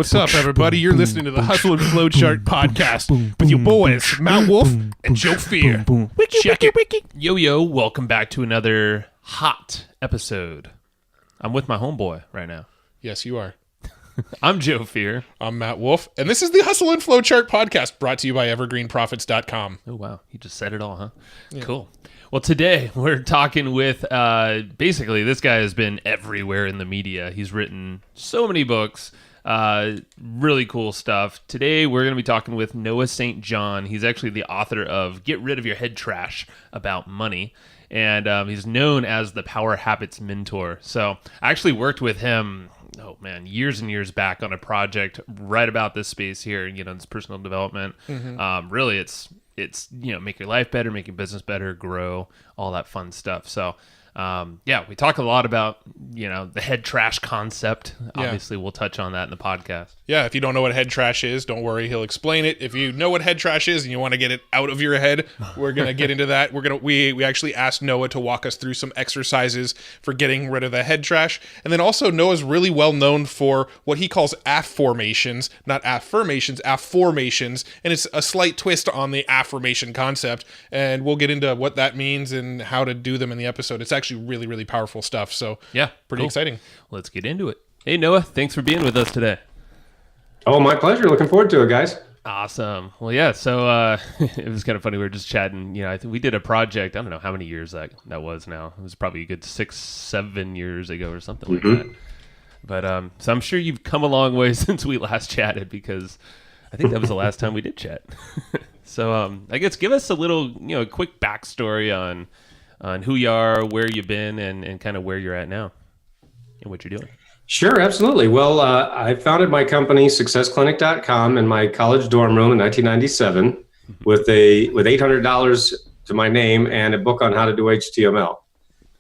What's up, everybody? You're listening to the Hustle and Flow Chart podcast with your boys, Matt Wolf and Joe Fear. Check it. Yo, welcome back to another hot episode. I'm with my homeboy right now. Yes, you are. I'm Joe Fear. I'm Matt Wolf, and this is the Hustle and Flow Chart podcast brought to you by evergreenprofits.com. Oh, wow. You just said it all, huh? Yeah. Cool. Well, today we're talking with, basically, this guy has been everywhere in the media. He's written so many books, really cool stuff. Today we're going to be talking with Noah St. John. He's actually the author of Get Rid of Your Head Trash About Money. And he's known as the Power Habits Mentor. So I actually worked with him, years and years back on a project right about this space here, this personal development. Mm-hmm. Really, it's make your life better, make your business better, grow, all that fun stuff. So we talk a lot about, the head trash concept. Obviously, we'll touch on that in the podcast. Yeah, if you don't know what head trash is, don't worry, he'll explain it. If you know what head trash is and you want to get it out of your head, we're going to get into that. We actually asked Noah to walk us through some exercises for getting rid of the head trash. And then also Noah's really well known for what he calls Afformations, not affirmations, Afformations. And it's a slight twist on the affirmation concept. And we'll get into what that means and how to do them in the episode. It's actually really, really powerful stuff. So yeah, pretty exciting. Let's get into it. Hey, Noah, thanks for being with us today. Oh, my pleasure. Looking forward to it, guys. Awesome. Well, yeah, so it was kind of funny. We were just chatting. I think we did a project. I don't know how many years that was now. It was probably a good 6-7 years ago or something like that. But so I'm sure you've come a long way since we last chatted, because I think that was the last time we did chat. So I guess give us a little, quick backstory on who you are, where you've been, and kind of where you're at now and what you're doing. Sure, absolutely. Well, I founded my company, successclinic.com, in my college dorm room in 1997 with $800 to my name and a book on how to do HTML.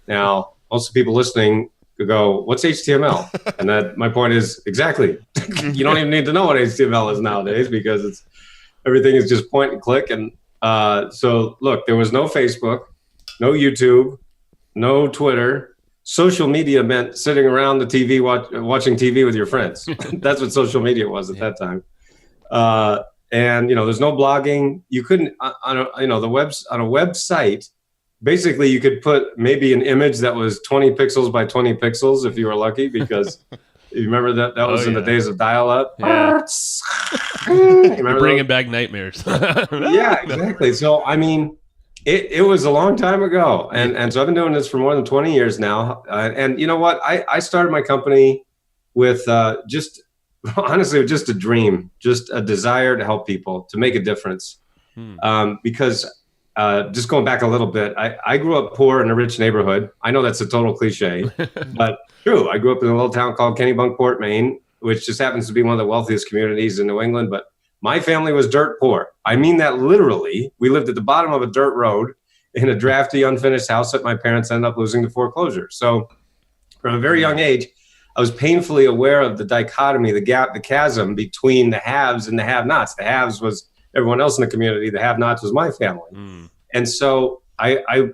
Now, most of the people listening could go, what's HTML? And my point is, exactly. You don't even need to know what HTML is nowadays, because everything is just point and click. And so, look, there was no Facebook, no YouTube, no Twitter. Social media meant sitting around the TV watching TV with your friends. That's what social media was at that time. And there's no blogging. You couldn't on a website. Basically, you could put maybe an image that was 20 pixels by 20 pixels if you were lucky, because you remember that was in the days of dial-up. Yeah. You're bringing back nightmares. Yeah, exactly. So It was a long time ago. And so I've been doing this for more than 20 years now. And you know what? I started my company with just a dream, just a desire to help people, to make a difference. Because just going back a little bit, I grew up poor in a rich neighborhood. I know that's a total cliche, but true. I grew up in a little town called Kennebunkport, Maine, which just happens to be one of the wealthiest communities in New England. But my family was dirt poor. I mean that literally. We lived at the bottom of a dirt road in a drafty, unfinished house that my parents ended up losing to foreclosure. So from a very young age, I was painfully aware of the dichotomy, the gap, the chasm between the haves and the have-nots. The haves was everyone else in the community. The have-nots was my family. And so I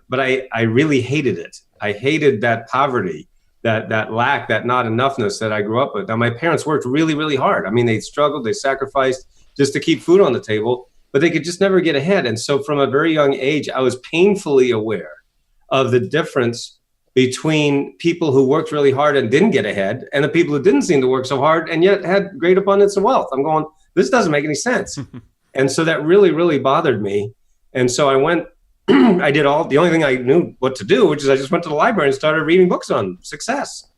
really hated it. I hated that poverty, that lack, that not enoughness that I grew up with. Now, my parents worked really, really hard. I mean, they struggled, they sacrificed just to keep food on the table, but they could just never get ahead. And so from a very young age, I was painfully aware of the difference between people who worked really hard and didn't get ahead, and the people who didn't seem to work so hard and yet had great abundance of wealth. I'm going, this doesn't make any sense. And so that really, really bothered me. And so I went, I did the only thing I knew what to do, which is I just went to the library and started reading books on success,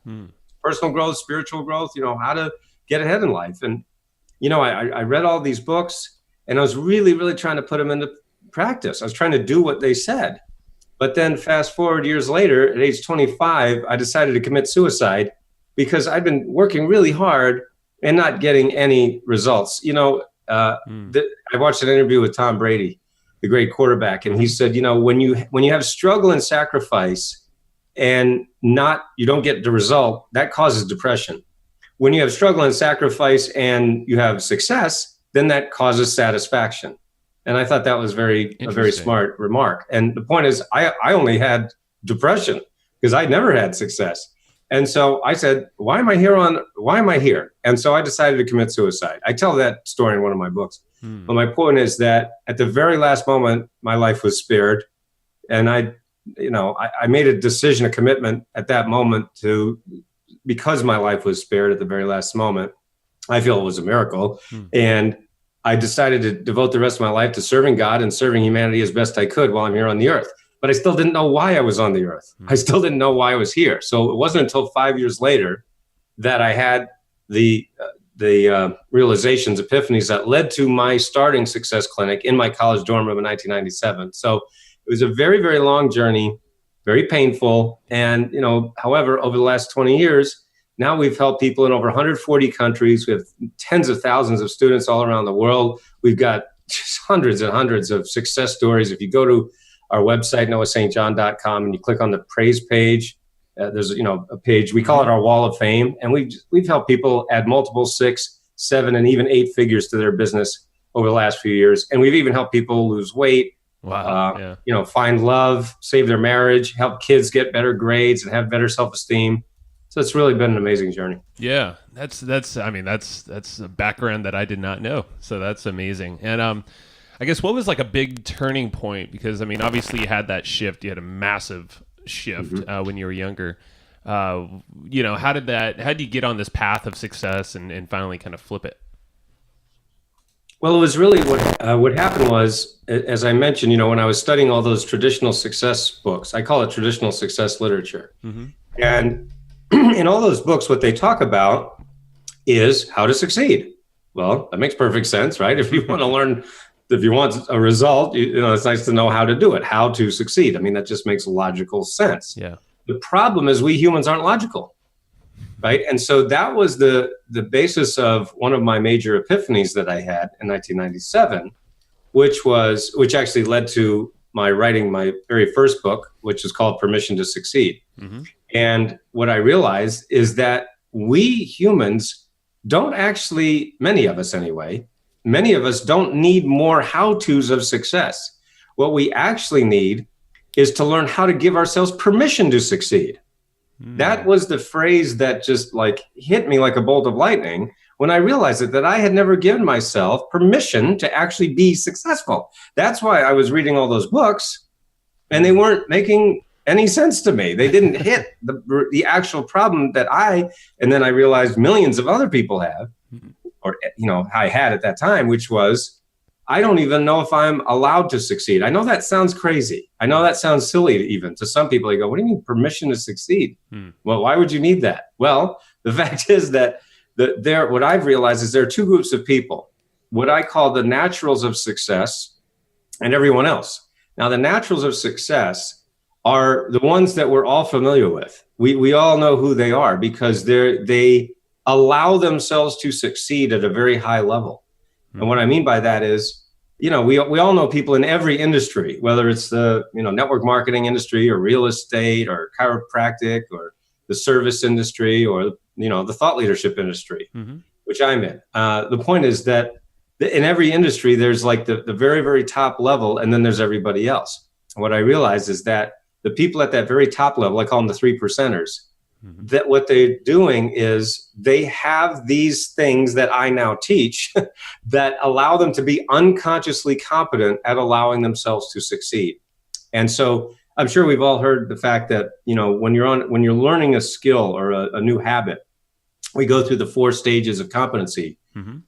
personal growth, spiritual growth, how to get ahead in life. And I read all these books, and I was really, really trying to put them into practice. I was trying to do what they said. But then fast forward years later, at age 25, I decided to commit suicide because I'd been working really hard and not getting any results. I watched an interview with Tom Brady, the great quarterback, and he said, when you have struggle and sacrifice and you don't get the result, that causes depression. When you have struggle and sacrifice and you have success, then that causes satisfaction. And I thought that was a very smart remark. And the point is, I only had depression because I never had success. And so I said, why am I here? And so I decided to commit suicide. I tell that story in one of my books. But my point is that at the very last moment, my life was spared. And I made a decision, a commitment at that moment because my life was spared at the very last moment. I feel it was a miracle. And I decided to devote the rest of my life to serving God and serving humanity as best I could while I'm here on the earth. But I still didn't know why I was on the earth. I still didn't know why I was here. So it wasn't until 5 years later that I had the realizations, epiphanies that led to my starting Success Clinic in my college dorm room in 1997. So it was a very, very long journey, very painful. And, however, over the last 20 years, now we've helped people in over 140 countries. We have tens of thousands of students all around the world. We've got just hundreds and hundreds of success stories. If you go to our website, noahstjohn.com, and you click on the praise page, there's a page, we call it our wall of fame. And we've helped people add multiple 6, 7, and even 8 figures to their business over the last few years. And we've even helped people lose weight, find love, save their marriage, help kids get better grades and have better self-esteem. So it's really been an amazing journey. Yeah, that's a background that I did not know. So that's amazing. And I guess what was like a big turning point? Because obviously you had that shift. You had a massive shift when you were younger. How did you get on this path of success and finally kind of flip it? Well, it was really what happened was, as I mentioned, when I was studying all those traditional success books, I call it traditional success literature. And in all those books, what they talk about is how to succeed. Well, that makes perfect sense, right? If you want to learn, if you want a result, it's nice to know how to do it, how to succeed. That just makes logical sense. Yeah. The problem is we humans aren't logical, right? And so that was the basis of one of my major epiphanies that I had in 1997, which actually led to my writing my very first book, which is called Permission to Succeed. And what I realized is that we humans don't actually, many of us don't need more how-tos of success. What we actually need is to learn how to give ourselves permission to succeed. That was the phrase that just hit me like a bolt of lightning when I realized that I had never given myself permission to actually be successful. That's why I was reading all those books and they weren't making any sense to me. They didn't hit the actual problem that and then I realized millions of other people have, or I had at that time, which was, I don't even know if I'm allowed to succeed. I know that sounds crazy. I know that sounds silly even to some people. They go, what do you mean permission to succeed? Well, why would you need that? Well, the fact is that what I've realized is there are two groups of people, what I call the naturals of success and everyone else. Now, the naturals of success are the ones that we're all familiar with. We all know who they are because they allow themselves to succeed at a very high level. And what I mean by that is, we all know people in every industry, whether it's the network marketing industry or real estate or chiropractic or the service industry or the thought leadership industry, which I'm in. The point is that in every industry, there's the very, very top level, and then there's everybody else. And what I realized is that the people at that very top level, I call them the 3%ers, that what they're doing is they have these things that I now teach that allow them to be unconsciously competent at allowing themselves to succeed. And so I'm sure we've all heard the fact that, when you're learning a skill or a new habit, we go through the 4 stages of competency.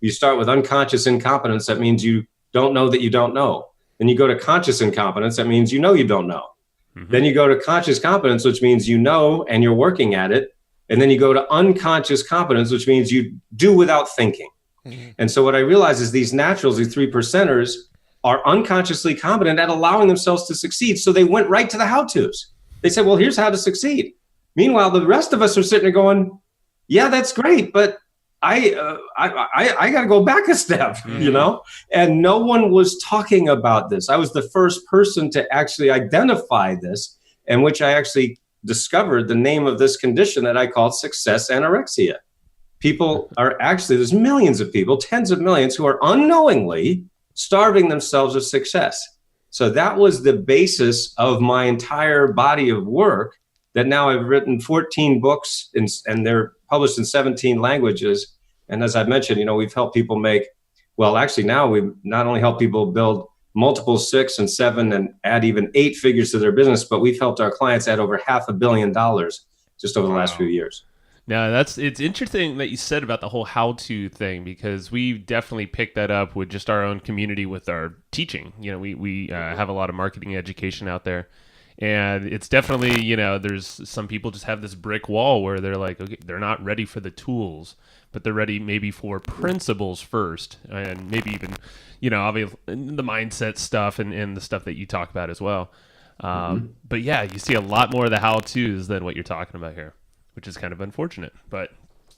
You start with unconscious incompetence. That means you don't know that you don't know. Then you go to conscious incompetence. That means you don't know. Then you go to conscious competence, which means you know and you're working at it. And then you go to unconscious competence, which means you do without thinking. And so what I realize is these naturals, these 3%ers, are unconsciously competent at allowing themselves to succeed. So they went right to the how-tos. They said, well, here's how to succeed. Meanwhile, the rest of us are sitting there going, yeah, that's great, but I got to go back a step, and no one was talking about this. I was the first person to actually identify this, in which I actually discovered the name of this condition that I called success anorexia. People are there's millions of people, tens of millions, who are unknowingly starving themselves of success. So that was the basis of my entire body of work that now I've written 14 books and they're published in 17 languages. And as I mentioned, we've helped people actually now we've not only helped people build multiple 6 and 7 and add even 8 figures to their business, but we've helped our clients add over $500 million just over the last few years. Now it's interesting that you said about the whole how-to thing, because we definitely picked that up with just our own community with our teaching. We have a lot of marketing education out there, and it's definitely, there's some people just have this brick wall where they're like, okay, they're not ready for the tools, but they're ready maybe for principles first, and maybe even, obviously the mindset stuff and the stuff that you talk about as well. But yeah, you see a lot more of the how-tos than what you're talking about here, which is kind of unfortunate. But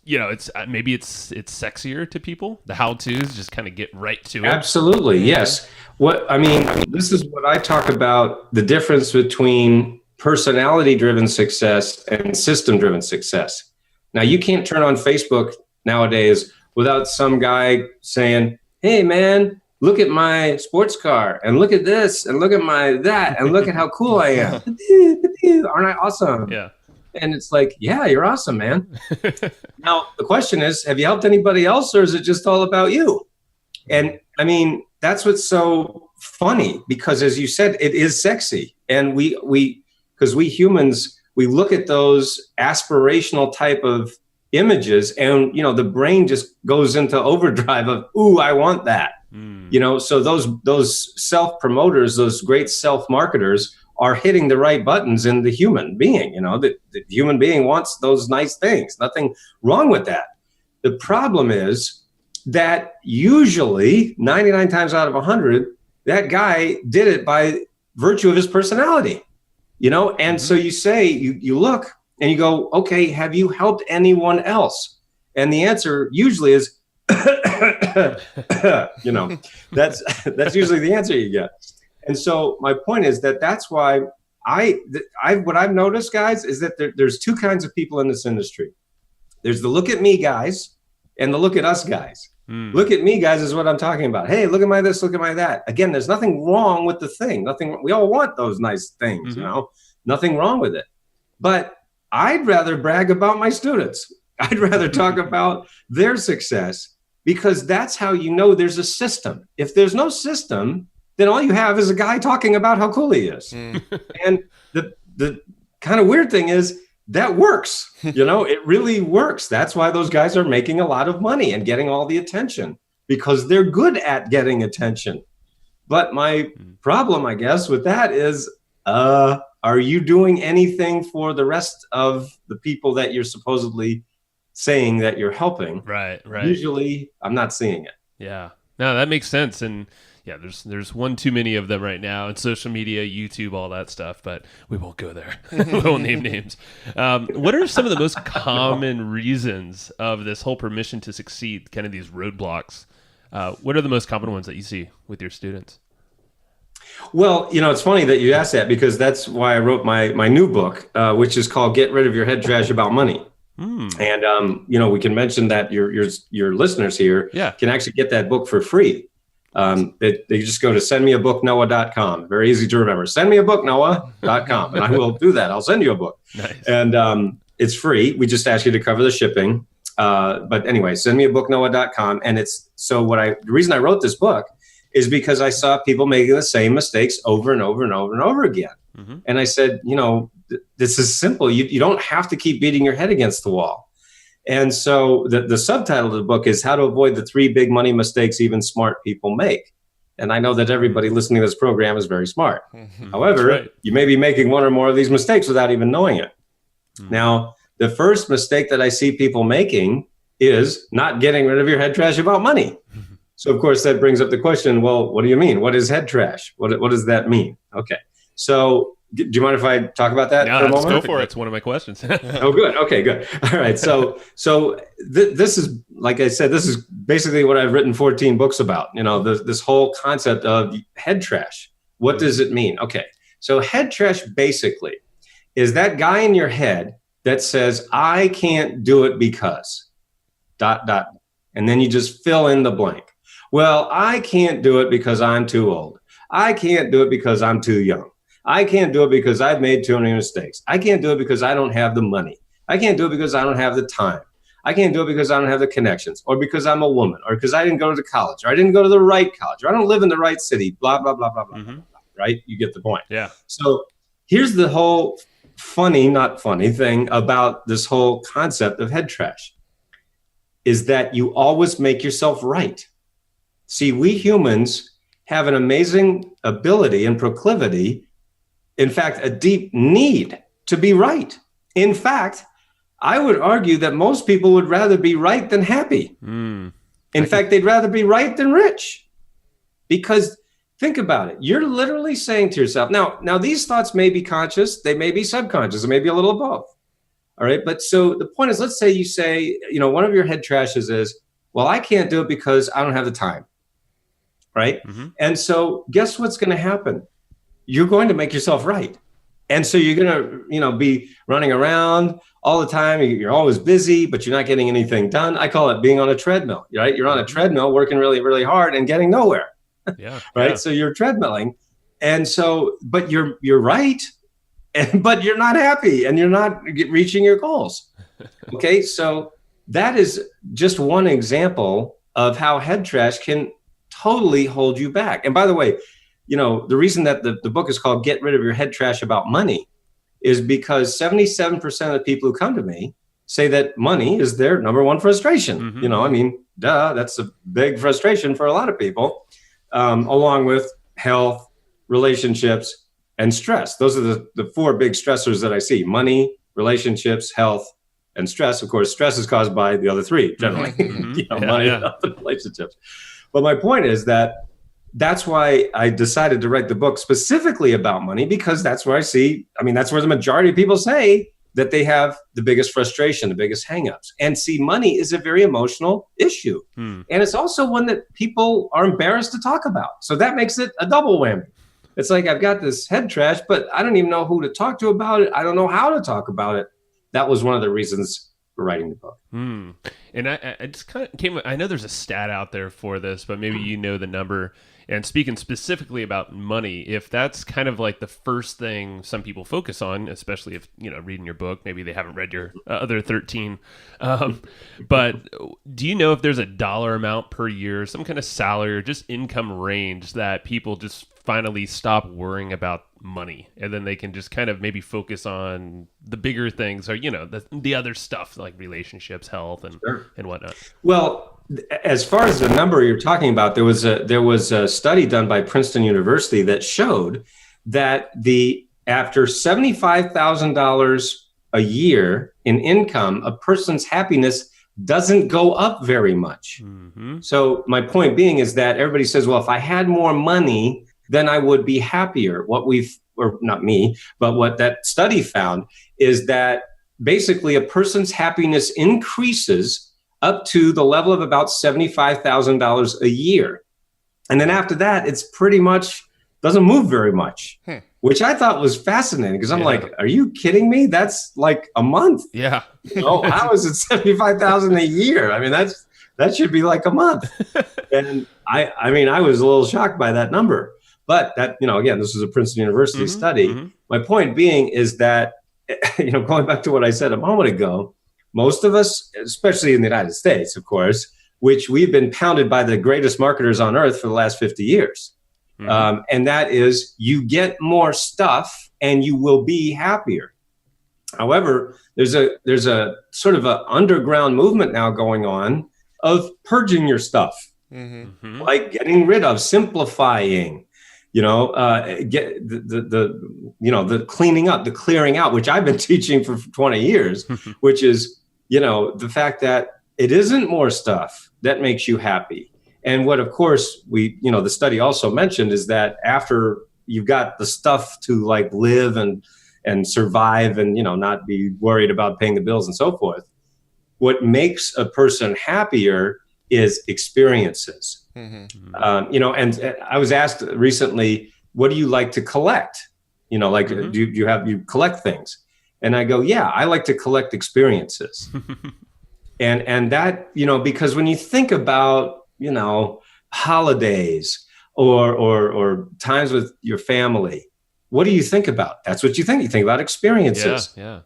it's maybe it's sexier to people. The how-tos just kind of get right to it. Absolutely, yes. This is what I talk about, the difference between personality-driven success and system-driven success. Now, you can't turn on Facebook nowadays without some guy saying, "Hey, man, look at my sports car, and look at this, and look at my that, and look at how cool I am. Aren't I awesome?" Yeah. And it's like, yeah, you're awesome, man. Now, the question is, have you helped anybody else, or is it just all about you? And that's what's so funny, because as you said, it is sexy. And because we humans, we look at those aspirational type of images, and, the brain just goes into overdrive of, ooh, I want that. So those self-promoters, those great self-marketers are hitting the right buttons in the human being. The human being wants those nice things. Nothing wrong with that. The problem is that usually 99 times out of 100, that guy did it by virtue of his personality, and so you say, you look and you go, okay, have you helped anyone else? And the answer usually is, that's usually the answer you get. And so my point is that's why what I've noticed, guys, is that there's two kinds of people in this industry. There's the look at me guys and the look at us guys. Look at me guys is what I'm talking about. Hey, look at my this, look at my that. Again, there's nothing wrong with the thing. We all want those nice things, nothing wrong with it. But I'd rather brag about my students. I'd rather talk about their success, because that's how there's a system. If there's no system, then all you have is a guy talking about how cool he is. And the kind of weird thing is that works. It really works. That's why those guys are making a lot of money and getting all the attention, because they're good at getting attention. But my problem, I guess, with that is, are you doing anything for the rest of the people that you're supposedly saying that you're helping? Right. Usually, I'm not seeing it. Yeah. No, that makes sense. And yeah, there's one too many of them right now, and social media, YouTube, all that stuff, but we won't go there. We won't name names. What are some of the most common reasons of this whole permission to succeed, kind of these roadblocks? What are the most common ones that you see with your students? Well, it's funny that you asked that, because that's why I wrote my new book, which is called Get Rid of Your Head Trash About Money. And, we can mention that your listeners here can actually get that book for free. They just go to sendmeabooknoah.com. Very easy to remember. Sendmeabooknoah.com. And I will do that. I'll send you a book. Nice. And it's free. We just ask you to cover the shipping. But anyway, sendmeabooknoah.com. And the reason I wrote this book is because I saw people making the same mistakes over and over and over and over again. And I said, this is simple. You don't have to keep beating your head against the wall. And so the subtitle of the book is How to Avoid the 3 Big Money Mistakes Even Smart People Make. And I know that everybody listening to this program is very smart. However, you may be making one or more of these mistakes without even knowing it. Now, the first mistake that I see people making is not getting rid of your head trash about money. So, of course, that brings up the question, well, what do you mean? What is head trash? What does that mean? Okay. So do you mind if I talk about that for a moment? Let's go for it. It's one of my questions. Oh, good. Okay, good. All right. So this is, like I said, this is basically what I've written 14 books about, this whole concept of head trash. What does it mean? Okay. So head trash basically is that guy in your head that says, I can't do it because ... And then you just fill in the blank. Well, I can't do it because I'm too old. I can't do it because I'm too young. I can't do it because I've made too many mistakes. I can't do it because I don't have the money. I can't do it because I don't have the time. I can't do it because I don't have the connections, or because I'm a woman, or because I didn't go to college, or I didn't go to the right college, or I don't live in the right city, blah, blah, blah, blah, blah, blah, blah, right? You get the point. Yeah. So here's the whole funny, not funny thing about this whole concept of head trash is that you always make yourself right. See, we humans have an amazing ability and proclivity, in fact, a deep need to be right. In fact, I would argue that most people would rather be right than happy. In fact, they'd rather be right than rich. Because think about it. You're literally saying to yourself, now these thoughts may be conscious, they may be subconscious, or maybe a little of both. All right. But so the point is, let's say you say, one of your head trashes is, well, I can't do it because I don't have the time. Right. And so guess what's going to happen? You're going to make yourself right. And so you're going to, be running around all the time. You're always busy, but you're not getting anything done. I call it being on a treadmill, right? You're on a treadmill working really, really hard and getting nowhere. Yeah. Right. Yeah. So you're treadmilling. And so, but you're right. But you're not happy and you're not reaching your goals. Okay. So that is just one example of how head trash can totally hold you back. And by the way, the reason that the book is called Get Rid of Your Head Trash About Money is because 77% of the people who come to me say that money is their number one frustration. That's a big frustration for a lot of people, along with health, relationships, and stress. Those are the four big stressors that I see: money, relationships, health, and stress. Of course, stress is caused by the other three, generally, money, health, and relationships. But my point is that's why I decided to write the book specifically about money, because that's where that's where the majority of people say that they have the biggest frustration, the biggest hangups. And see, money is a very emotional issue. And it's also one that people are embarrassed to talk about. So that makes it a double whammy. It's like, I've got this head trash, but I don't even know who to talk to about it. I don't know how to talk about it. That was one of the reasons for writing the book. And I just kind of I know there's a stat out there for this, but maybe the number. And speaking specifically about money, if that's kind of like the first thing some people focus on, especially if, reading your book, maybe they haven't read your other 13. But do you know if there's a dollar amount per year, some kind of salary or just income range that people just finally stop worrying about money, and then they can just kind of maybe focus on the bigger things, or, the other stuff like relationships, health, and whatnot? Well, as far as the number you're talking about, there was a study done by Princeton University that showed that after $75,000 a year in income, a person's happiness doesn't go up very much. So my point being is that everybody says, well, if I had more money, then I would be happier. What that study found is that basically a person's happiness increases up to the level of about $75,000 a year. And then after that, it's pretty much doesn't move very much, which I thought was fascinating, because I'm like, are you kidding me? That's like a month. Yeah. How is it 75,000 a year? I mean, that should be like a month. And I was a little shocked by that number. But that, again, this was a Princeton University study. My point being is that, going back to what I said a moment ago, most of us, especially in the United States, of course, which we've been pounded by the greatest marketers on earth for the last 50 years. And that is, you get more stuff and you will be happier. However, there's a sort of an underground movement now going on of purging your stuff, like getting rid of, simplifying, get the cleaning up, the clearing out, which I've been teaching for 20 years, which is, the fact that it isn't more stuff that makes you happy. And what, of course, the study also mentioned is that after you've got the stuff to like live and survive and, not be worried about paying the bills and so forth, what makes a person happier is experiences. And I was asked recently, what do you like to collect? Do you collect things? And I go, yeah, I like to collect experiences. and that, because when you think about, holidays or times with your family, what do you think about? That's what you think. You think about experiences. Yeah.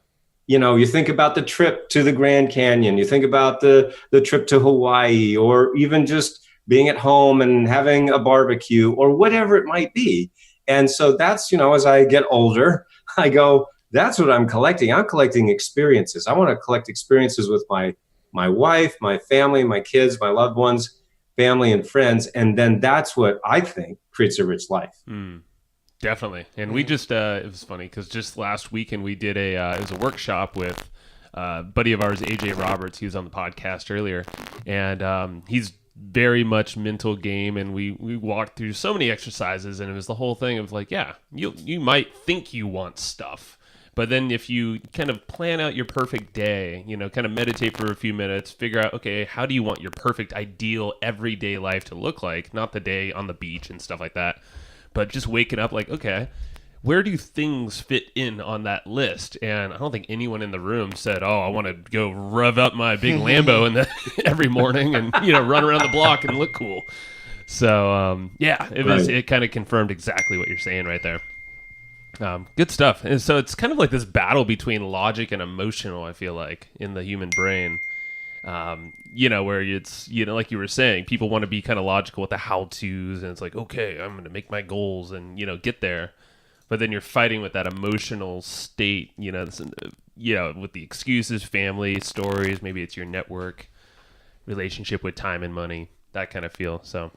You know, you think about the trip to the Grand Canyon, you think about the trip to Hawaii, or even just being at home and having a barbecue or whatever it might be. And so that's, you know, as I get older, I go, that's what I'm collecting. I'm collecting experiences. I want to collect experiences with my wife, my family, my kids, my loved ones, family and friends. And then that's what I think creates a rich life. Definitely. And we just, it was funny because just last weekend we did it was a workshop with a buddy of ours, AJ Roberts. He was on the podcast earlier, and he's very much mental game. And we walked through so many exercises, and it was the whole thing of like, yeah, you might think you want stuff, but then if you kind of plan out your perfect day, you know, kind of meditate for a few minutes, figure out, okay, how do you want your perfect, ideal, everyday life to look like? Not the day on the beach and stuff like that, but just waking up like, okay, where do things fit in on that list? And I don't think anyone in the room said, oh, I want to go rev up my big Lambo every morning and, you know, run around the block and look cool. So, it kind of confirmed exactly what you're saying right there. Good stuff. And so it's kind of like this battle between logic and emotional, I feel like, in the human brain. You know, where it's, you know, like you were saying, people want to be kind of logical with the how-tos, and it's like, okay, I'm going to make my goals and, you know, get there. But then you're fighting with that emotional state, you know, with the excuses, family, stories, maybe it's your network, relationship with time and money, that kind of feel. So.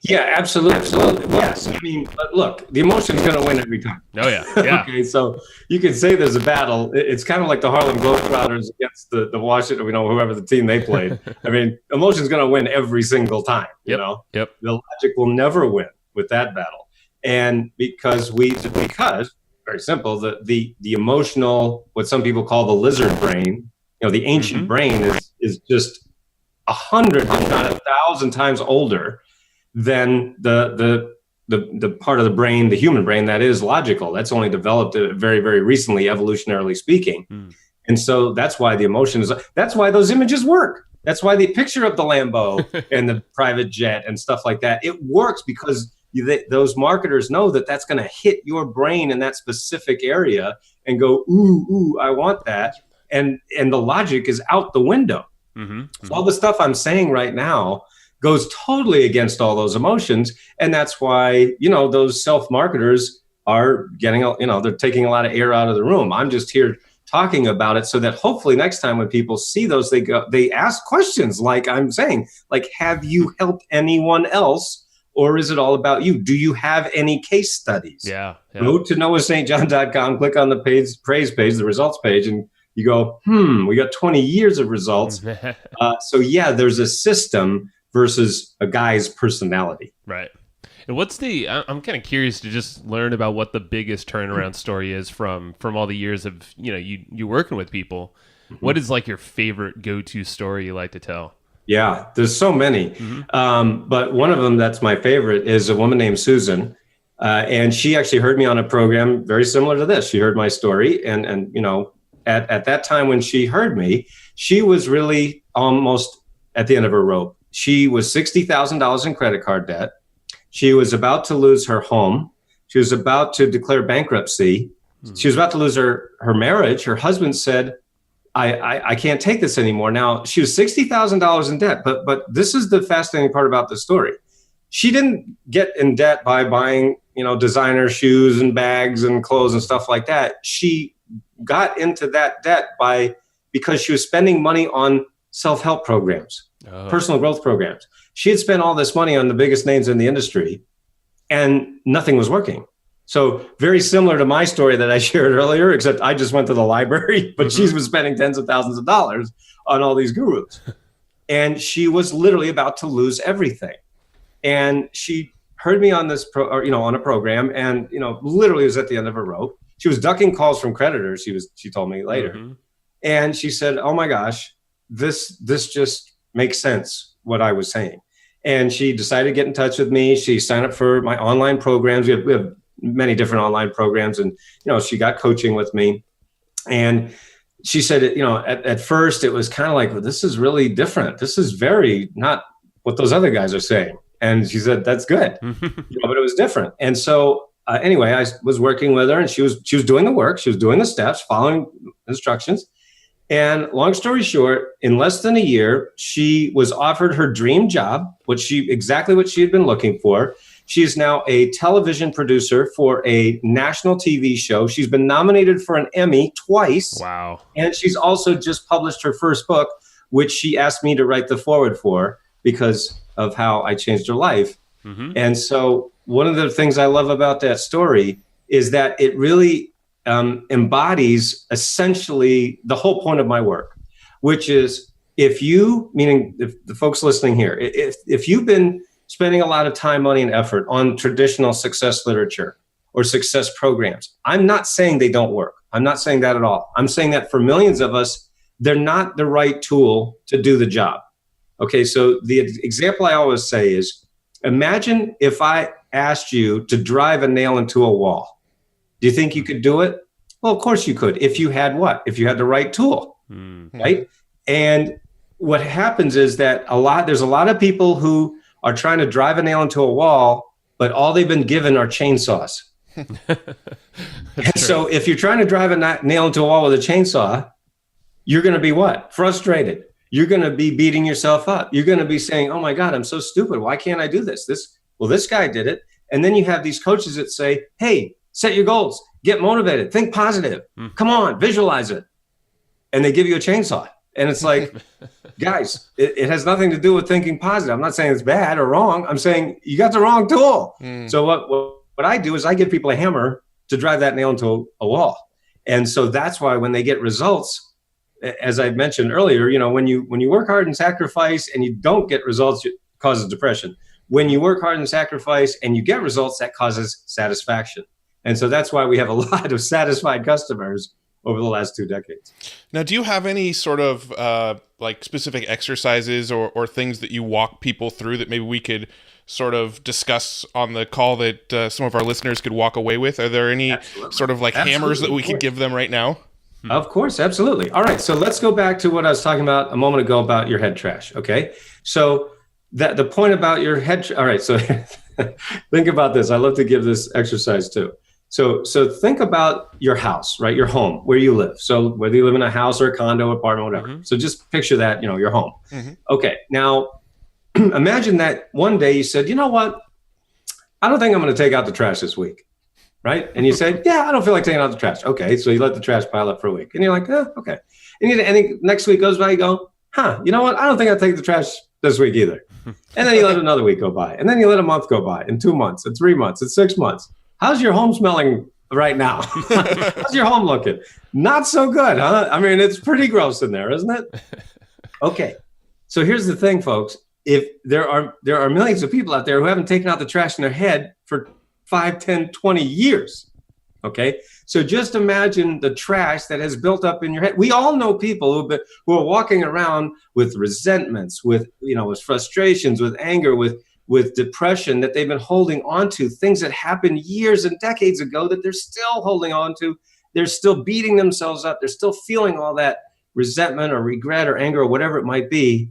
Yeah, absolutely. Yes. I mean, but look, the emotion's going to win every time. Oh, yeah. Yeah. Okay, so you can say there's a battle. It's kind of like the Harlem Globetrotters against the Washington, whoever the team they played. I mean, emotion's going to win every single time, you know? Yep. The logic will never win with that battle. And because very simple, the emotional, what some people call the lizard brain, you know, the ancient brain is just 100, if not 1,000 times older than the part of the brain, the human brain, that is logical. That's only developed very, very recently, evolutionarily speaking. And so that's why the emotion that's why those images work. That's why the picture of the Lambo and the private jet and stuff like that, it works because those marketers know that that's going to hit your brain in that specific area and go, ooh, I want that. And the logic is out the window. So all the stuff I'm saying right now goes totally against all those emotions. And that's why, you know, those self-marketers are getting, you know, they're taking a lot of air out of the room. I'm just here talking about it so that hopefully next time when people see those, they ask questions like I'm saying, like, have you helped anyone else? Or is it all about you? Do you have any case studies? Yeah. Go to noahstjohn.com, click on the praise page, the results page, and you go, we got 20 years of results. So yeah, there's a system versus a guy's personality. Right. And I'm kind of curious to just learn about what the biggest turnaround story is from all the years of, you know, you working with people. What is like your favorite go-to story you like to tell? Yeah, there's so many. But one of them that's my favorite is a woman named Susan. And she actually heard me on a program very similar to this. She heard my story. And you know, at that time when she heard me, she was really almost at the end of her rope. She was $60,000 in credit card debt. She was about to lose her home. She was about to declare bankruptcy. She was about to lose her marriage. Her husband said, I can't take this anymore. Now, she was $60,000 in debt, but this is the fascinating part about the story. She didn't get in debt by buying, you know, designer shoes and bags and clothes and stuff like that. She got into that debt because she was spending money on self-help programs, personal growth programs. She had spent all this money on the biggest names in the industry and nothing was working. So very similar to my story that I shared earlier, except I just went to the library, but she was spending tens of thousands of dollars on all these gurus. And she was literally about to lose everything. And she heard me on this, on a program, and, you know, literally was at the end of her rope. She was ducking calls from creditors. She told me later. And she said, oh my gosh, this just makes sense, what I was saying. And she decided to get in touch with me. She signed up for my online programs. We have many different online programs, and, you know, she got coaching with me. And she said, you know, at first it was kind of like, well, this is really different. This is very not what those other guys are saying. And she said, that's good. But it was different. And so anyway, I was working with her, and she was doing the work. She was doing the steps, following instructions. And long story short, in less than a year, she was offered her dream job, exactly what she had been looking for. She is now a television producer for a national TV show. She's been nominated for an Emmy twice. Wow. And she's also just published her first book, which she asked me to write the foreword for because of how I changed her life. Mm-hmm. And so one of the things I love about that story is that it really embodies essentially the whole point of my work, which is meaning the folks listening here, if you've been spending a lot of time, money, and effort on traditional success literature or success programs, I'm not saying they don't work. I'm not saying that at all. I'm saying that for millions of us, they're not the right tool to do the job. Okay, so the example I always say is, imagine if I asked you to drive a nail into a wall. Do you think you could do it? Well, of course you could. If you had what? If you had the right tool, right? And what happens is that there's a lot of people who are trying to drive a nail into a wall, but all they've been given are chainsaws. So if you're trying to drive a nail into a wall with a chainsaw, you're going to be what? Frustrated. You're going to be beating yourself up. You're going to be saying, oh my God, I'm so stupid. Why can't I do this? This guy did it. And then you have these coaches that say, hey, set your goals, get motivated, think positive. Come on, visualize it. And they give you a chainsaw. And it's like, guys, it has nothing to do with thinking positive. I'm not saying it's bad or wrong. I'm saying you got the wrong tool. So what I do is I give people a hammer to drive that nail into a wall. And so that's why when they get results, as I mentioned earlier, when you work hard and sacrifice and you don't get results, it causes depression. When you work hard and sacrifice and you get results, that causes satisfaction. And so that's why we have a lot of satisfied customers over the last 2 decades. Now, do you have any sort of like specific exercises or things that you walk people through that maybe we could sort of discuss on the call that some of our listeners could walk away with? Are there any sort of like hammers that we could give them right now? Of course, absolutely. All right, so let's go back to what I was talking about a moment ago about your head trash, okay? So the point about your head all right, so think about this. I love to give this exercise too. So think about your house, right? Your home, where you live. So whether you live in a house or a condo, apartment, whatever. So just picture that, your home. Okay, now imagine that one day you said, you know what? I don't think I'm going to take out the trash this week, right? And you say, yeah, I don't feel like taking out the trash. Okay, so you let the trash pile up for a week. And you're like, okay. And then next week goes by, you go, you know what? I don't think I'll take the trash this week either. And then you let another week go by. And then you let a month go by, and 2 months, and 3 months, and 6 months. How's your home smelling right now? How's your home looking? Not so good, huh? I mean, it's pretty gross in there, isn't it? Okay. So here's the thing, folks. If there are millions of people out there who haven't taken out the trash in their head for 5, 10, 20 years. Okay. So just imagine the trash that has built up in your head. We all know people who are walking around with resentments, with frustrations, with anger, with depression that they've been holding on to, things that happened years and decades ago that they're still holding on to. They're still beating themselves up. They're still feeling all that resentment or regret or anger or whatever it might be.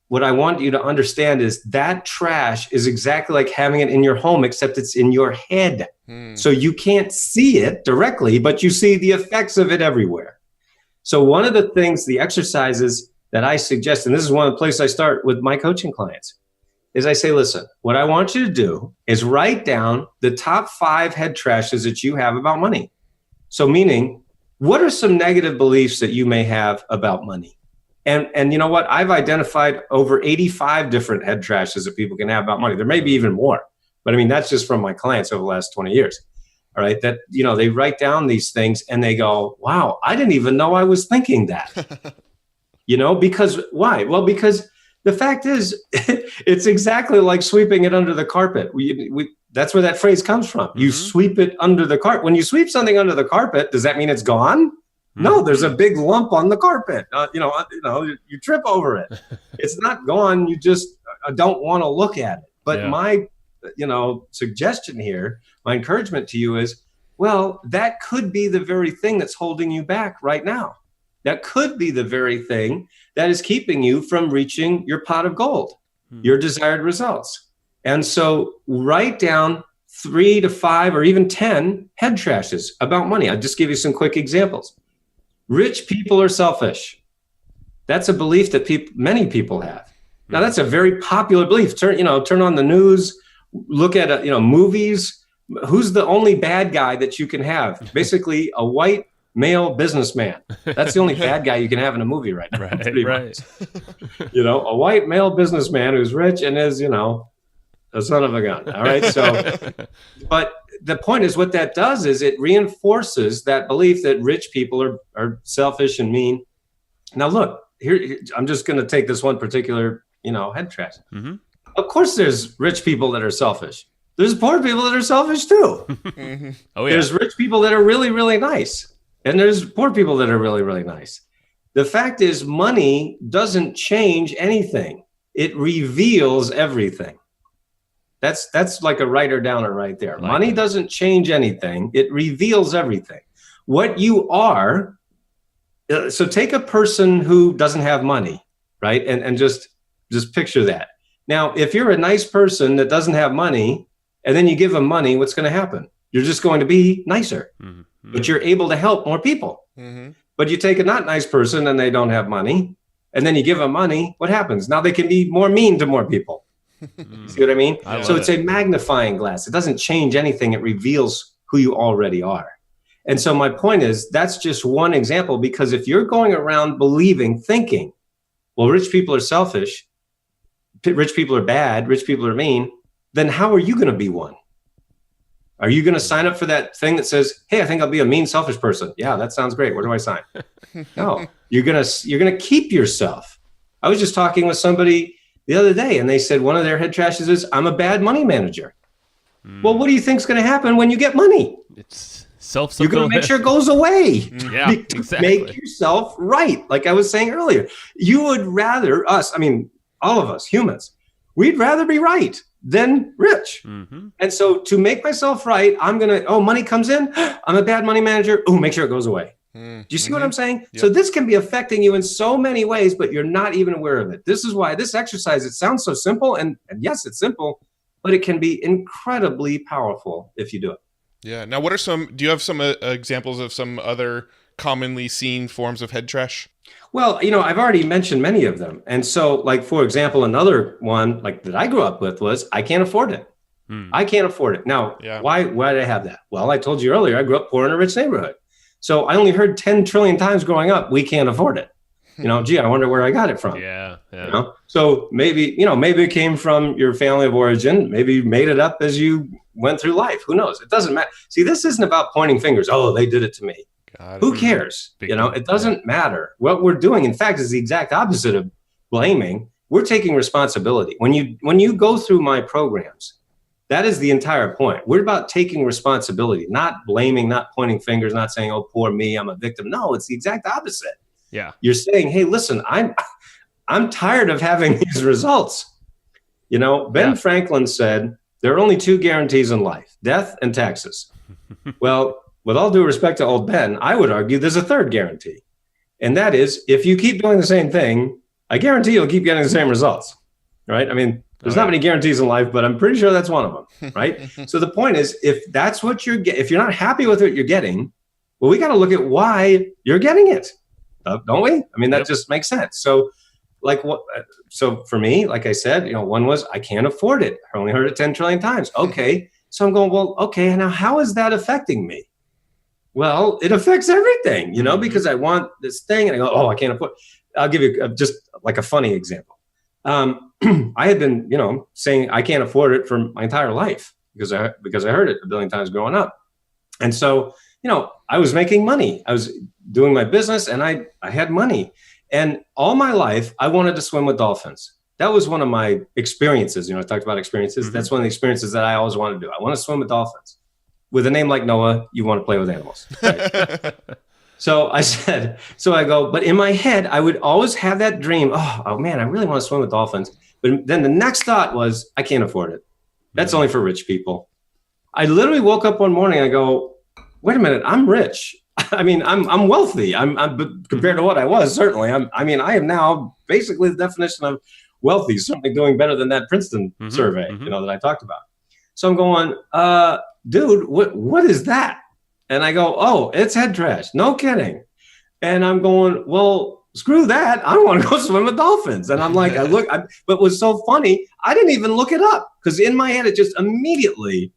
What I want you to understand is that trash is exactly like having it in your home, except it's in your head. So you can't see it directly, but you see the effects of it everywhere. So one of the things, the exercises that I suggest, and this is one of the places I start with my coaching clients, is I say, listen, what I want you to do is write down the top 5 head trashes that you have about money. So meaning, what are some negative beliefs that you may have about money? And you know what? I've identified over 85 different head trashes that people can have about money. There may be even more, but I mean, that's just from my clients over the last 20 years. All right. That, they write down these things and they go, wow, I didn't even know I was thinking that, because why? Well, because the fact is, it's exactly like sweeping it under the carpet. That's where that phrase comes from. You sweep it under the carpet. When you sweep something under the carpet, does that mean it's gone? No, there's a big lump on the carpet. You trip over it. It's not gone. You just don't want to look at it. But my, suggestion here, my encouragement to you is, well, that could be the very thing that's holding you back right now. That could be the very thing that is keeping you from reaching your pot of gold, your desired results. And so write down 3 to 5 or even 10 head trashes about money. I'll just give you some quick examples. Rich people are selfish. That's a belief that many people have. Now, that's a very popular belief. Turn on the news, look at movies. Who's the only bad guy that you can have? Basically, a white male businessman. That's the only bad guy you can have in a movie right now. Right. A white male businessman who's rich and is, a son of a gun. All right. So, but the point is, what that does is it reinforces that belief that rich people are selfish and mean. Now, look, here, I'm just going to take this one particular, head trash. Mm-hmm. Of course, there's rich people that are selfish. There's poor people that are selfish too. Mm-hmm. Oh, yeah. There's rich people that are really, really nice. And there's poor people that are really, really nice. The fact is, money doesn't change anything. It reveals everything. That's like a writer downer right there. Money doesn't change anything. It reveals everything. What you are. So take a person who doesn't have money, right? And just picture that. Now, if you're a nice person that doesn't have money, and then you give them money, what's going to happen? You're just going to be nicer, mm-hmm. but you're able to help more people. Mm-hmm. But you take a not nice person and they don't have money, and then you give them money, what happens? Now they can be more mean to more people. See what I mean? So it's a magnifying glass. It doesn't change anything. It reveals who you already are. And so my point is, that's just one example, because if you're going around thinking, well, rich people are selfish, rich people are bad, rich people are mean, then how are you going to be one? Are you going to sign up for that thing that says, hey, I think I'll be a mean, selfish person? Yeah, that sounds great. Where do I sign? No, you're going to keep yourself. I was just talking with somebody the other day, and they said one of their head trashes is, I'm a bad money manager. Well, what do you think is going to happen when you get money? It's self-fulfillment. You're going to make sure it goes away. Yeah, exactly. Make yourself right. Like I was saying earlier, you would rather all of us humans, we'd rather be right than rich. Mm-hmm. And so to make myself right, money comes in. I'm a bad money manager. Oh, make sure it goes away. Do you see what I'm saying? Yep. So this can be affecting you in so many ways, but you're not even aware of it. This is why this exercise, it sounds so simple. And yes, it's simple, but it can be incredibly powerful if you do it. Yeah. Now, do you have some examples of some other commonly seen forms of head trash? Well, I've already mentioned many of them. And so, like, for example, another one like that I grew up with was, I can't afford it. I can't afford it. Now, why did I have that? Well, I told you earlier, I grew up poor in a rich neighborhood. So I only heard 10 trillion times growing up, we can't afford it. I wonder where I got it from. Yeah. So maybe it came from your family of origin. Maybe you made it up as you went through life. Who knows? It doesn't matter. See, this isn't about pointing fingers. Oh, they did it to me. Who cares? It doesn't matter. What we're doing, in fact, is the exact opposite of blaming. We're taking responsibility. When you go through my programs, that is the entire point. We're about taking responsibility, not blaming, not pointing fingers, not saying, oh, poor me, I'm a victim. No, it's the exact opposite. Yeah. You're saying, hey, listen, I'm tired of having these results. Ben Franklin said, there are only two guarantees in life, death and taxes. Well, with all due respect to old Ben, I would argue there's a third guarantee. And that is, if you keep doing the same thing, I guarantee you'll keep getting the same results, right? I mean, there's not many guarantees in life, but I'm pretty sure that's one of them, right? So the point is, if that's what if you're not happy with what you're getting, well, we got to look at why you're getting it, don't we? I mean, that just makes sense. So so for me, like I said, one was, I can't afford it. I only heard it 10 trillion times. Okay. So I'm going, well, okay, now how is that affecting me? Well, it affects everything, because I want this thing and I go, oh, I can't afford. I'll give you just like a funny example. I had been, saying I can't afford it for my entire life because I heard it a billion times growing up. And so, I was making money. I was doing my business and I had money. And all my life, I wanted to swim with dolphins. That was one of my experiences. I talked about experiences. Mm-hmm. That's one of the experiences that I always wanted to do. I want to swim with dolphins. With a name like Noah, you want to play with animals. Right? So I go, but in my head, I would always have that dream. Oh man, I really want to swim with dolphins. But then the next thought was, I can't afford it. That's only for rich people. I literally woke up one morning. I go, wait a minute, I'm rich. I mean, I'm wealthy. I'm compared to what I was, certainly. I am now basically the definition of wealthy, certainly doing better than that Princeton survey, that I talked about. So I'm going, dude, what is that? And I go, oh, it's head trash. No kidding. And I'm going, well, screw that. I want to go swim with dolphins. And I'm like, but it was so funny. I didn't even look it up because in my head, it just immediately,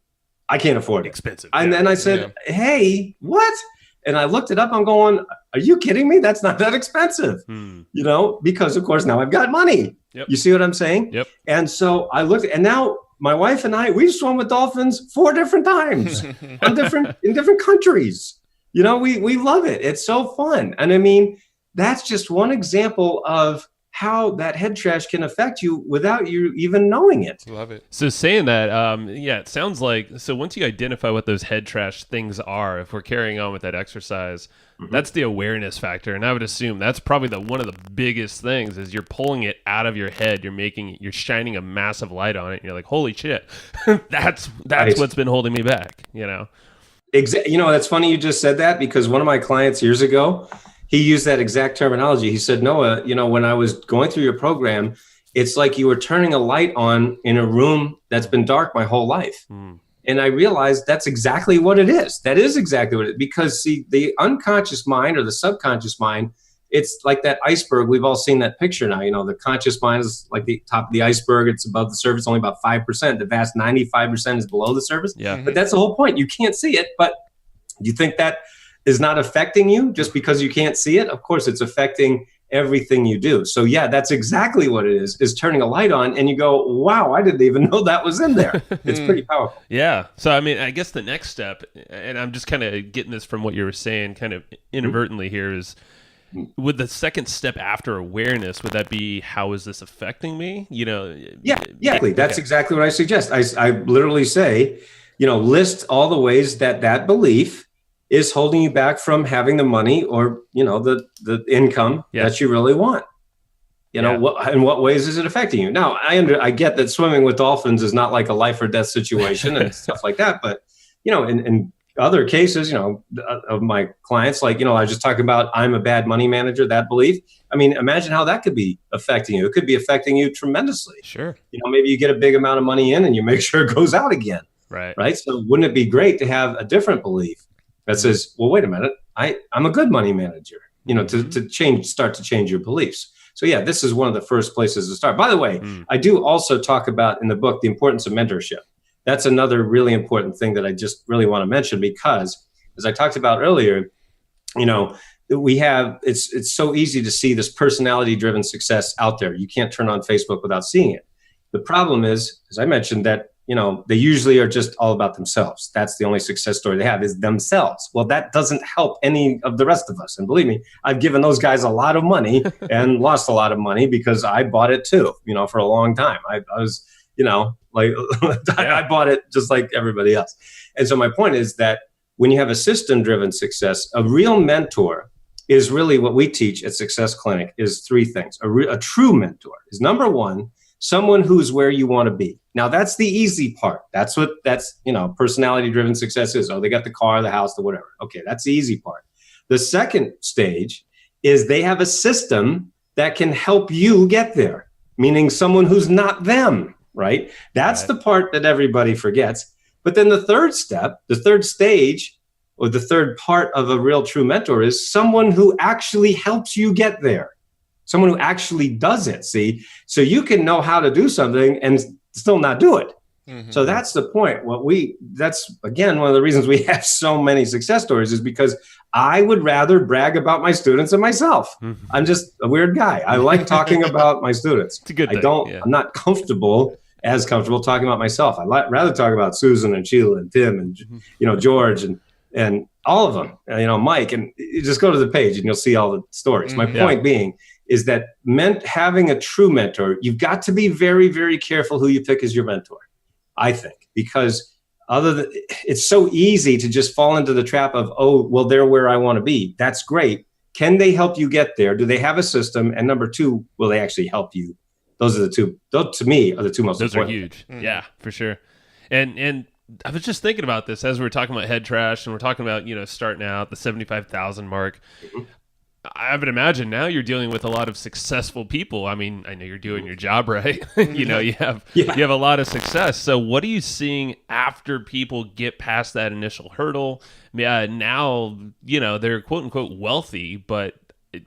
I can't afford it. Expensive. And then I said, hey, what? And I looked it up. I'm going, are you kidding me? That's not that expensive, because of course now I've got money. Yep. You see what I'm saying? Yep. And so I looked, and now my wife and I, we've swum with dolphins 4 different times in different countries. We love it. It's so fun. And I mean, that's just one example of how that head trash can affect you without you even knowing it. Love it. So saying that, it sounds like, so once you identify what those head trash things are, if we're carrying on with that exercise, that's the awareness factor. And I would assume that's probably one of the biggest things is you're pulling it out of your head. You're shining a massive light on it. And you're like, holy shit, that's Right. what's been holding me back, That's funny you just said that, because one of my clients years ago, he used that exact terminology. He said, Noah, when I was going through your program, it's like you were turning a light on in a room that's been dark my whole life. And I realized that's exactly what it is. That is exactly what it is. Because see, the unconscious mind or the subconscious mind, it's like that iceberg. We've all seen that picture now. The conscious mind is like the top of the iceberg. It's above the surface, only about 5%. The vast 95% is below the surface. Yeah. But that's the whole point. You can't see it. But you think that is not affecting you just because you can't see it? Of course, it's affecting everything you do. So yeah, that's exactly what it is turning a light on, and you go, wow, I didn't even know that was in there. It's pretty powerful. Yeah. So, I mean, I guess the next step, and I'm just kind of getting this from what you were saying kind of inadvertently here, is would the second step after awareness, would that be, how is this affecting me? Yeah, exactly. That's exactly what I suggest. I literally say, list all the ways that belief is holding you back from having the money or, the income that you really want. In what ways is it affecting you? Now, I get that swimming with dolphins is not like a life or death situation and stuff like that. But, in other cases, of my clients, like, I was just talking about, I'm a bad money manager, that belief. I mean, imagine how that could be affecting you. It could be affecting you tremendously. Sure. Maybe you get a big amount of money in and you make sure it goes out again. Right. So wouldn't it be great to have a different belief that says, well, wait a minute, I'm a good money manager, to start to change your beliefs. So yeah, this is one of the first places to start. By the way, I do also talk about in the book, the importance of mentorship. That's another really important thing that I just really want to mention, because as I talked about earlier, it's so easy to see this personality driven success out there. You can't turn on Facebook without seeing it. The problem is, as I mentioned, that they usually are just all about themselves. That's the only success story they have, is themselves. Well, that doesn't help any of the rest of us. And believe me, I've given those guys a lot of money and lost a lot of money because I bought it too, for a long time. I was, I bought it just like everybody else. And so my point is that when you have a system-driven success, a real mentor is really what we teach at Success Clinic is 3 things. A true mentor is, number 1, someone who's where you want to be. Now, that's the easy part. That's personality-driven success is. Oh, they got the car, the house, the whatever. Okay, that's the easy part. The second stage is they have a system that can help you get there, meaning someone who's not them, right? That's the part that everybody forgets. But then the third step, the third stage, or the third part of a real true mentor is someone who actually helps you get there. Someone who actually does it, see? So you can know how to do something and still not do it. So that's the point. That's again, one of the reasons we have so many success stories is because I would rather brag about my students than myself. I'm just a weird guy. I like talking about my students. It's a good thing. I'm not as comfortable talking about myself. I'd rather talk about Susan and Sheila and Tim and, George and all of them, Mike, and you just go to the page and you'll see all the stories. My point being is that having a true mentor, you've got to be very, very careful who you pick as your mentor, I think, because it's so easy to just fall into the trap of, oh, well, they're where I want to be. That's great. Can they help you get there? Do they have a system? And number 2, will they actually help you? Those are the two, to me, are the 2 most important. Those are huge. Yeah, for sure. And I was just thinking about this as we were talking about head trash and we're talking about, starting out the 75,000 mark. I would imagine now you're dealing with a lot of successful people. I mean, I know you're doing your job right. You know, you have a lot of success. So what are you seeing after people get past that initial hurdle? Now, you know, they're quote unquote wealthy, but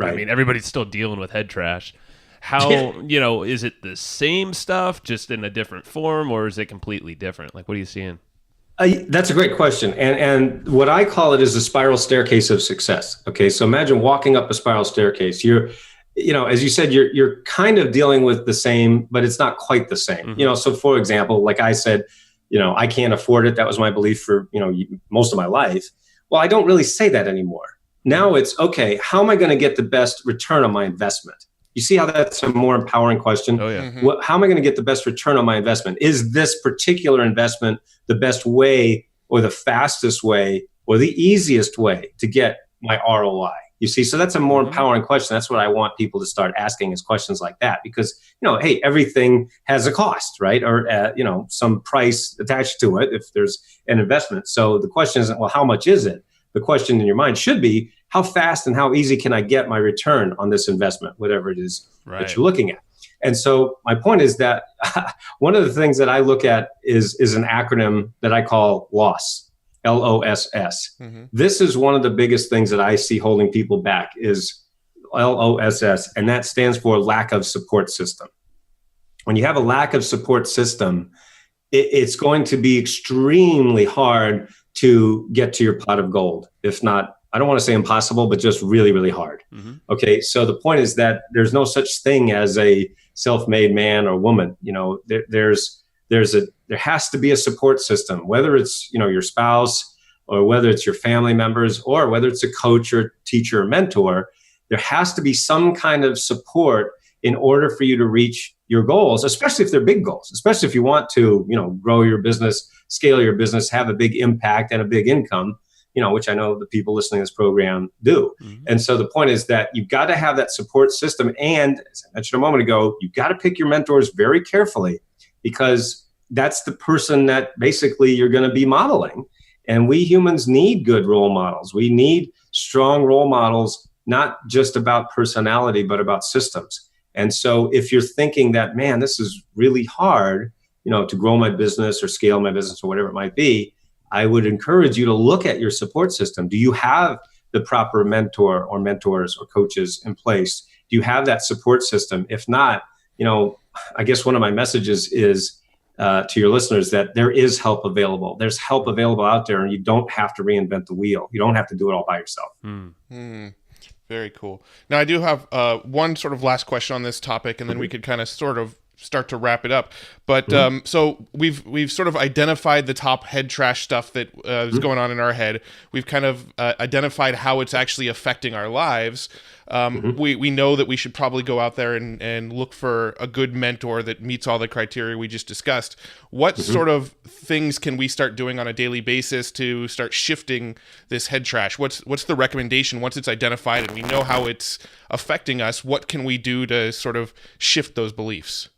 I mean, everybody's still dealing with head trash. How, you know, is it the same stuff just in a different form, or is it completely different? Like, what are you seeing? That's a great question. And what I call it is a spiral staircase of success. Okay. So imagine walking up a spiral staircase. You know, as you said, you're kind of dealing with the same, but it's not quite the same. Mm-hmm. You know, so for example, like I said, you know, I can't afford it. That was my belief for, you know, most of my life. Well, I don't really say that anymore. Now it's, okay, how am I going to get the best return on my investment? You see how that's a more empowering question? Oh, yeah. Mm-hmm. How am I going to get the best return on my investment? Is this particular investment the best way or the fastest way or the easiest way to get my ROI? You see, so that's a more empowering question. That's what I want people to start asking, is questions like that, because, you know, hey, everything has a cost, right? Or, you know, some price attached to it if there's an investment. So the question isn't, well, how much is it? The question in your mind should be, how fast and how easy can I get my return on this investment, whatever it is that you're looking at? And so my point is that one of the things that I look at is an acronym that I call LOSS, LOSS. Mm-hmm. This is one of the biggest things that I see holding people back, is LOSS, and that stands for lack of support system. When you have a lack of support system, it's going to be extremely hard to get to your pot of gold, if not, I don't want to say impossible, but just really, really hard. Mm-hmm. Okay. So the point is that there's no such thing as a self-made man or woman. You know, there has to be a support system, whether it's, you know, your spouse, or whether it's your family members, or whether it's a coach or teacher or mentor. There has to be some kind of support in order for you to reach your goals, especially if they're big goals, especially if you want to, you know, grow your business, scale your business, have a big impact and a big income, you know, which I know the people listening to this program do. Mm-hmm. And so the point is that you've got to have that support system. And as I mentioned a moment ago, you've got to pick your mentors very carefully, because that's the person that basically you're going to be modeling. And we humans need good role models. We need strong role models, not just about personality, but about systems. And so if you're thinking that, man, this is really hard, you know, to grow my business or scale my business or whatever it might be, I would encourage you to look at your support system. Do you have the proper mentor or mentors or coaches in place? Do you have that support system? If not, you know, I guess one of my messages is to your listeners that there is help available. There's help available out there, and you don't have to reinvent the wheel. You don't have to do it all by yourself. Very cool. Now, I do have one sort of last question on this topic, and then we could kind of sort of start to wrap it up. But so we've sort of identified the top head trash stuff that is going on in our head. We've kind of identified how it's actually affecting our lives. We know that we should probably go out there and look for a good mentor that meets all the criteria we just discussed. What sort of things can we start doing on a daily basis to start shifting this head trash? What's the recommendation once it's identified and we know how it's affecting us? What can we do to sort of shift those beliefs?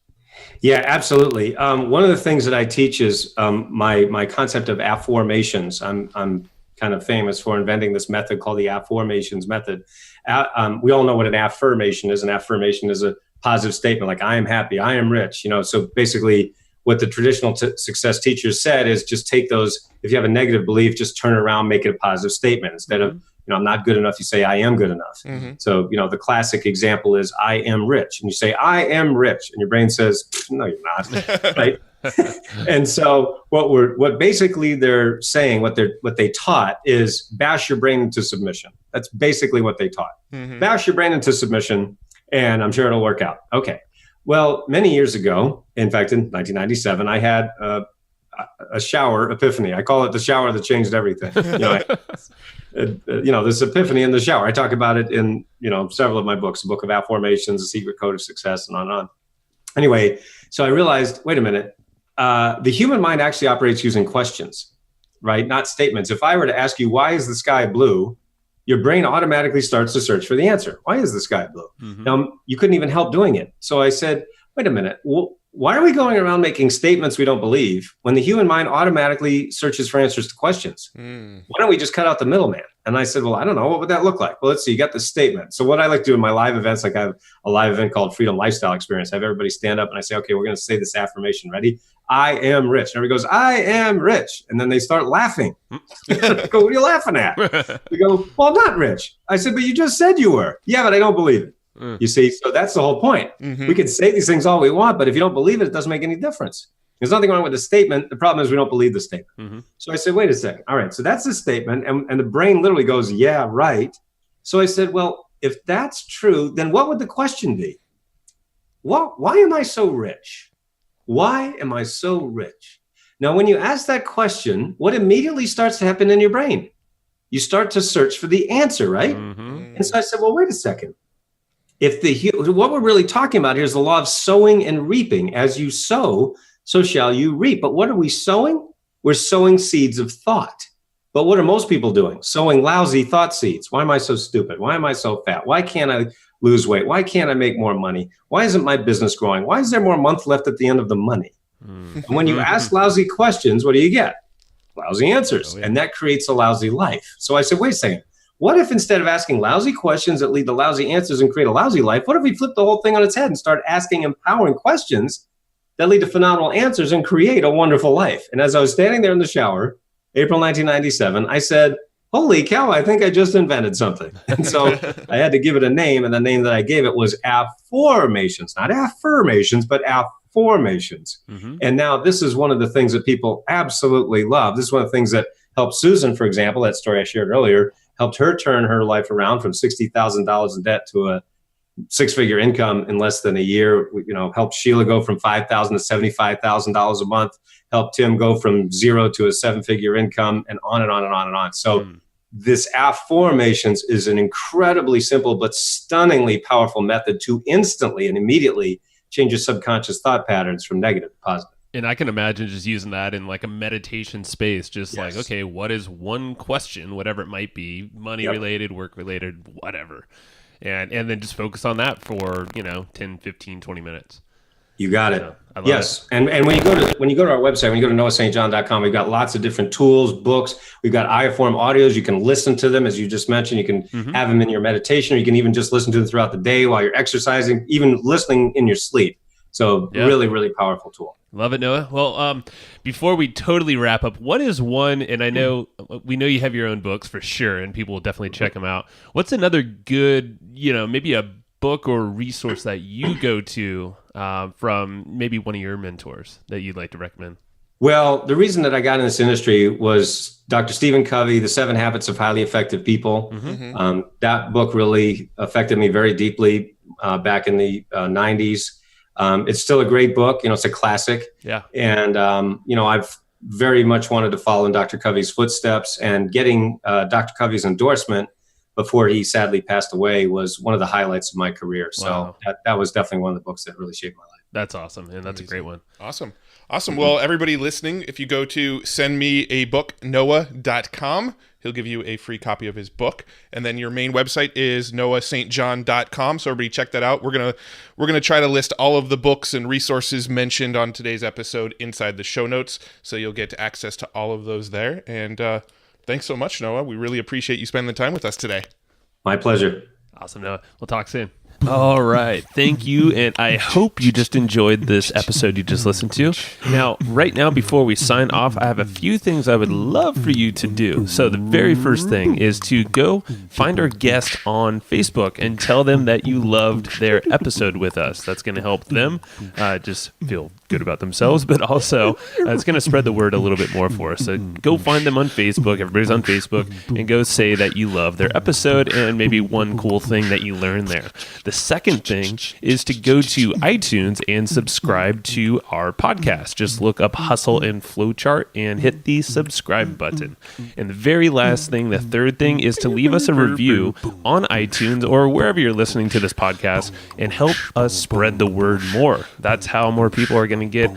Yeah, absolutely. One of the things that I teach is my concept of Afformations. I'm kind of famous for inventing this method called the Afformations method. We all know what an affirmation is. An affirmation is a positive statement, like I am happy, I am rich. You know, so basically, what the traditional success teachers said is just take those. If you have a negative belief, just turn it around, make it a positive statement. Instead of, you know, I'm not good enough, you say I am good enough. So, you know, the classic example is I am rich, and you say I am rich, and your brain says no, you're not, right? And so what basically they're saying, what they taught is bash your brain into submission. That's basically what they taught. Bash your brain into submission, and I'm sure it'll work out. Okay. Well, many years ago, in fact, in 1997, I had a shower epiphany. I call it the shower that changed everything. You know, this epiphany in the shower. I talk about it in, you know, several of my books, the Book of Afformations, The Secret Code of Success, and on and on. Anyway, so I realized, wait a minute, the human mind actually operates using questions, right? Not statements. If I were to ask you, why is the sky blue? Your brain automatically starts to search for the answer. Why is the sky blue? Now, you couldn't even help doing it. So I said, wait a minute, well, why are we going around making statements we don't believe when the human mind automatically searches for answers to questions? Why don't we just cut out the middleman? And I said, well, I don't know. What would that look like? Well, let's see. You got the statement. So what I like to do in my live events, like I have a live event called Freedom Lifestyle Experience. I have everybody stand up and I say, okay, we're going to say this affirmation. Ready? I am rich. And everybody goes, I am rich. And then they start laughing. I go, what are you laughing at? We go, well, I'm not rich. I said, but you just said you were. Yeah, but I don't believe it. You see, so that's the whole point. We can say these things all we want, but if you don't believe it, it doesn't make any difference. There's nothing wrong with the statement. The problem is we don't believe the statement. So I said, wait a second. All right, so that's the statement. And the brain literally goes, yeah, right. So I said, well, if that's true, then what would the question be? Why am I so rich? Why am I so rich? Now, when you ask that question, what immediately starts to happen in your brain? You start to search for the answer, right? And so I said, well, wait a second. What we're really talking about here is the law of sowing and reaping. As you sow, so shall you reap. But what are we sowing? We're sowing seeds of thought. But what are most people doing? Sowing lousy thought seeds. Why am I so stupid? Why am I so fat? Why can't I lose weight? Why can't I make more money? Why isn't my business growing? Why is there more month left at the end of the money? And when you ask lousy questions, what do you get? Lousy answers. And that creates a lousy life. So I said, wait a second. What if instead of asking lousy questions that lead to lousy answers and create a lousy life, what if we flip the whole thing on its head and start asking empowering questions that lead to phenomenal answers and create a wonderful life? And as I was standing there in the shower, April 1997, I said, holy cow, I think I just invented something. And so I had to give it a name, and the name that I gave it was Afformations, not affirmations, but Afformations. And now this is one of the things that people absolutely love. This is one of the things that helped Susan, for example, that story I shared earlier, helped her turn her life around from $60,000 in debt to a six-figure income in less than a year. Helped Sheila go from $5,000 to $75,000 a month, helped Tim go from zero to a seven-figure income, and on and on and on and on. So this Afformations is an incredibly simple but stunningly powerful method to instantly and immediately change your subconscious thought patterns from negative to positive. And I can imagine just using that in like a meditation space, just like, okay, what is one question, whatever it might be, money related, work related, whatever. And then just focus on that for, 10, 15, 20 minutes. You got it. Yes. And when you go to our website, when you go to noahstjohn.com, we've got lots of different tools, books. We've got iForm audios. You can listen to them, as you just mentioned. You can have them in your meditation, or you can even just listen to them throughout the day while you're exercising, even listening in your sleep. So really, really powerful tool. Love it, Noah. Well, before we totally wrap up, what is one, and we know you have your own books for sure, and people will definitely check them out. What's another good, maybe a book or resource that you go to from maybe one of your mentors that you'd like to recommend? Well, the reason that I got in this industry was Dr. Stephen Covey, The 7 Habits of Highly Effective People. That book really affected me very deeply back in the 90s. It's still a great book. It's a classic. Yeah. And, I've very much wanted to follow in Dr. Covey's footsteps, and getting Dr. Covey's endorsement before he sadly passed away was one of the highlights of my career. So that was definitely one of the books that really shaped my life. That's awesome. And that's a great one. Awesome. Well, everybody listening, if you go to sendmeabooknoah.com, he'll give you a free copy of his book. And then your main website is noahstjohn.com. So everybody check that out. We're gonna try to list all of the books and resources mentioned on today's episode inside the show notes, so you'll get access to all of those there. And thanks so much, Noah. We really appreciate you spending the time with us today. My pleasure. Awesome, Noah. We'll talk soon. All right. Thank you. And I hope you just enjoyed this episode you just listened to. Now, right now, before we sign off, I have a few things I would love for you to do. So the very first thing is to go find our guest on Facebook and tell them that you loved their episode with us. That's going to help them just feel good about themselves, but also it's going to spread the word a little bit more for us. So go find them on Facebook. Everybody's on Facebook, and go say that you love their episode and maybe one cool thing that you learned there. The second thing is to go to iTunes and subscribe to our podcast. Just look up Hustle and Flowchart and hit the subscribe button. And the very last thing, the third thing, is to leave us a review on iTunes or wherever you're listening to this podcast and help us spread the word more. That's how more people are going to get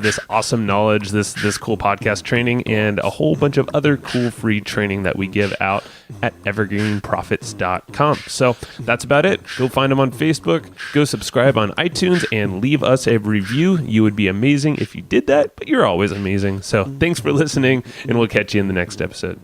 this awesome knowledge, this cool podcast training, and a whole bunch of other cool free training that we give out at evergreenprofits.com. So that's about it. Go find them on Facebook, go subscribe on iTunes, and leave us a review. You would be amazing if you did that, but you're always amazing. So thanks for listening, and we'll catch you in the next episode.